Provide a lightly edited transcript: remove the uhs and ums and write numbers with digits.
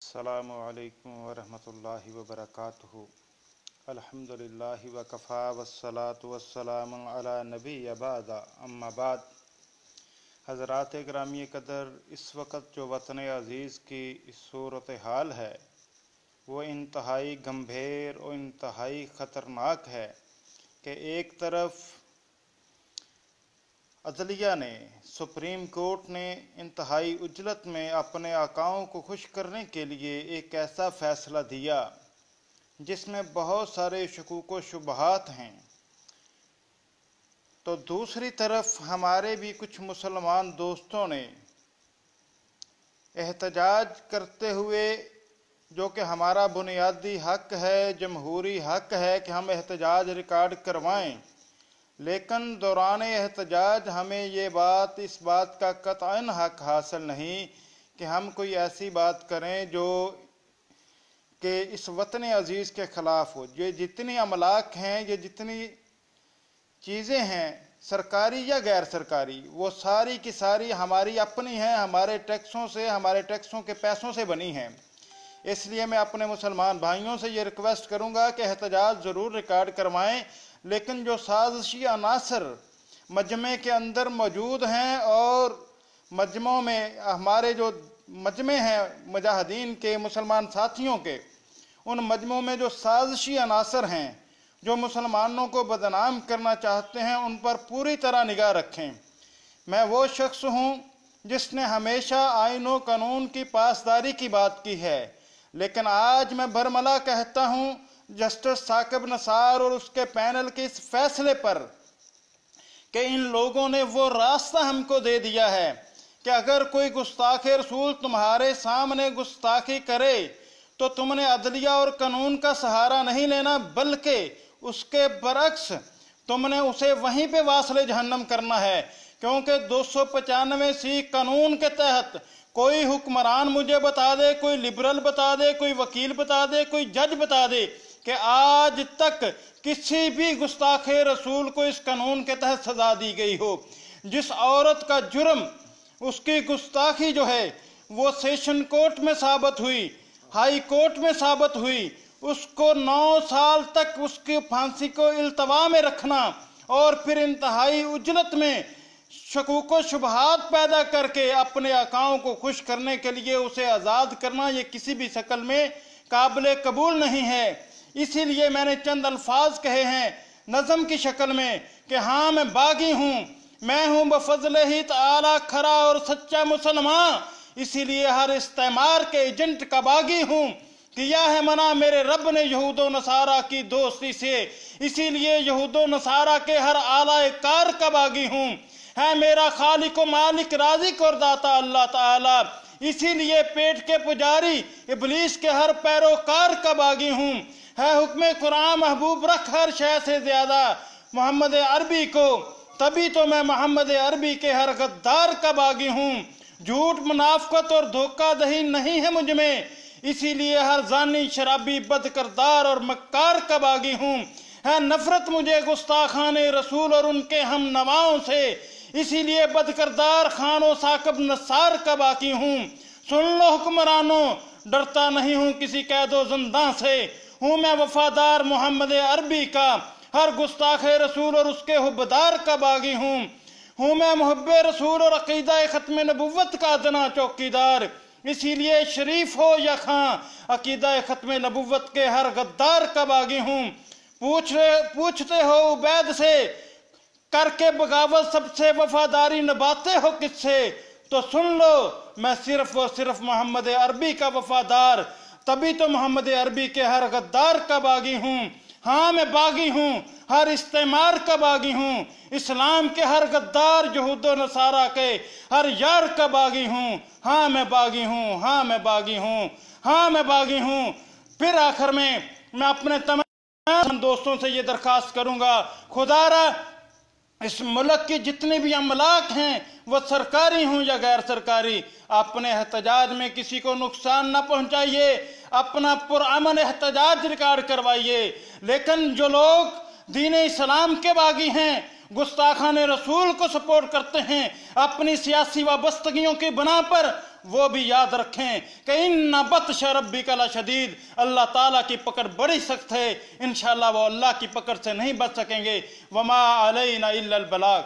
अस्सलामु अलैकुम वरहमतुल्लाहि वबरकातुहु। अल्हम्दुलिल्लाहि वकफ़ा वस्सलातु वस्सलामु अला नबिय्य बाद अम्मा बाद। हज़रात गिरामी कदर, इस वक्त जो वतन अज़ीज़ की इस सूरत हाल है वो इंतहाई गंभीर और इंतहाई ख़तरनाक है कि एक तरफ अदलिया ने, सुप्रीम कोर्ट ने इंतहाई उजलत में अपने आकाओं को खुश करने के लिए एक ऐसा फैसला दिया जिसमें बहुत सारे शकूक व शुबहात हैं, तो दूसरी तरफ हमारे भी कुछ मुसलमान दोस्तों ने एहतजाज करते हुए, जो कि हमारा बुनियादी हक है, जमहूरी हक है कि हम एहतजाज रिकॉर्ड करवाएं, लेकिन दौरान एहतजाज हमें इस बात का कतअन हक हासिल नहीं कि हम कोई ऐसी बात करें जो कि इस वतन अजीज़ के ख़िलाफ़ हो। ये जितनी अमलाक हैं, ये जितनी चीज़ें हैं, सरकारी या गैर सरकारी, वो सारी की सारी हमारी अपनी हैं, हमारे टैक्सों के पैसों से बनी हैं। इसलिए मैं अपने मुसलमान भाइयों से ये रिक्वेस्ट करूँगा कि एहतजाज ज़रूर रिकॉर्ड करवाएं, लेकिन जो साजिशी अनासर मजमे के अंदर मौजूद हैं और मजमों में हमारे जो मजमे हैं मुजाहिदीन के, मुसलमान साथियों के, उन मजमों में जो साजिशी अनासर हैं जो मुसलमानों को बदनाम करना चाहते हैं, उन पर पूरी तरह निगाह रखें। मैं वो शख्स हूँ जिसने हमेशा आईन व कानून की पासदारी की बात की है, लेकिन आज मैं बरमला कहता हूँ जस्टिस साकिब निसार और उसके पैनल के इस फैसले पर कि इन लोगों ने वो रास्ता हमको दे दिया है कि अगर कोई गुस्ताख रसूल तुम्हारे सामने गुस्ताखी करे तो तुमने अदलिया और कानून का सहारा नहीं लेना, बल्कि उसके बरक्स तुमने उसे वहीं पे वासले जहन्नम करना है। क्योंकि 295C कानून के तहत कोई हुक्मरान मुझे बता दे, कोई लिबरल बता दे, कोई वकील बता दे, कोई जज बता दे कि आज तक किसी भी गुस्ताखे रसूल को इस कानून के तहत सजा दी गई हो। जिस औरत का जुर्म, उसकी गुस्ताखी जो है वो सेशन कोर्ट में साबित हुई, हाई कोर्ट में साबित हुई, उसको 9 साल तक उसकी फांसी को इल्तवा में रखना और फिर इंतहाई उजलत में शकूक व शुबहात पैदा करके अपने आकाओं को खुश करने के लिए उसे आज़ाद करना, ये किसी भी शक्ल में काबिल कबूल नहीं है। इसीलिए मैंने चंद अल्फाज कहे हैं नज़म की शक्ल में कि हाँ, मैं बागी हूँ, मैं हूँ बफज़ल ही ताला खरा और सच्चा मुसलमान। इसीलिए हर इस्तेमार के एजेंट का बागी हूँ। किया है मना मेरे रब ने यहूदो नसारा की दोस्ती से, इसीलिए यहूदो नसारा के हर आला कार का बागी हूँ। है मेरा खालिक व मालिक राज़िक और दाता अल्लाह ताला, इसीलिए पेट के पुजारी इब्लीस के हर पैरोकार का बागी हूँ। है हुक्म कुरान महबूब रख हर शय से ज्यादा मोहम्मद अरबी को, तभी तो मैं मोहम्मद अरबी के हर गद्दार का बागी हूँ। झूठ, मुनाफकत और धोखाधड़ी नहीं है मुझ में, इसीलिए हर जानी, शराबी, बदकरदार और मक्कार का बागी हूँ। है नफरत मुझे गुस्ताखाने रसूल और उनके हम नवाओं से, इसीलिए बदकरदार खानो साकिब निसार का बाकी हूँ। सुन लो हुक्मरानों, डरता नहीं हूँ किसी कैदो जिंदा से, हूँ मैं वफादार मोहम्मद अरबी का, हर गुस्ताखे रसूल और उसके हुब्बदार का बागी हूँ मैं मुहब्बे रसूल और अकीदा खत्म नबुव्वत का अदना चौकीदार, इसीलिए शरीफ हो या खां अकीदा खत्म नबुव्वत के हर गद्दार का बागी हूँ। पूछते हो उबैद से करके बगावत सबसे वफादारी निभाते हो किससे, तो सुन लो मैं सिर्फ और सिर्फ मोहम्मद अरबी का वफादार, तभी तो मोहम्मद अरबी के हर गद्दार का बागी हूँ। हाँ, मैं बागी हूँ, हर इस्तेमार का बागी हूँ, इस्लाम के हर गद्दार यहूदो नसारा के हर यार का बागी हूँ। हाँ मैं बागी हूँ, हाँ मैं बागी हूँ, हाँ मैं बागी हूँ। फिर आखिर में मैं अपने तमाम दोस्तों से ये दरखास्त करूँगा, खुदारा इस मुल्क की जितने भी अमलाक हैं वह सरकारी हों या गैर सरकारी, अपने एहतजाज में किसी को नुकसान न पहुंचाइए, अपना पुरअमन एहतजाज रिकॉर्ड करवाइए। लेकिन जो लोग दीन इस्लाम के बागी हैं, गुस्ताखान रसूल को सपोर्ट करते हैं, अपनी सियासी वाबस्तगियों की बना पर وہ بھی یاد رکھیں کہ ان بطش ربک لشدید، اللہ تعالیٰ کی پکڑ بڑی سخت ہے، انشاءاللہ وہ اللہ کی پکڑ سے نہیں بچ سکیں گے۔ وما علینا الا البلاغ۔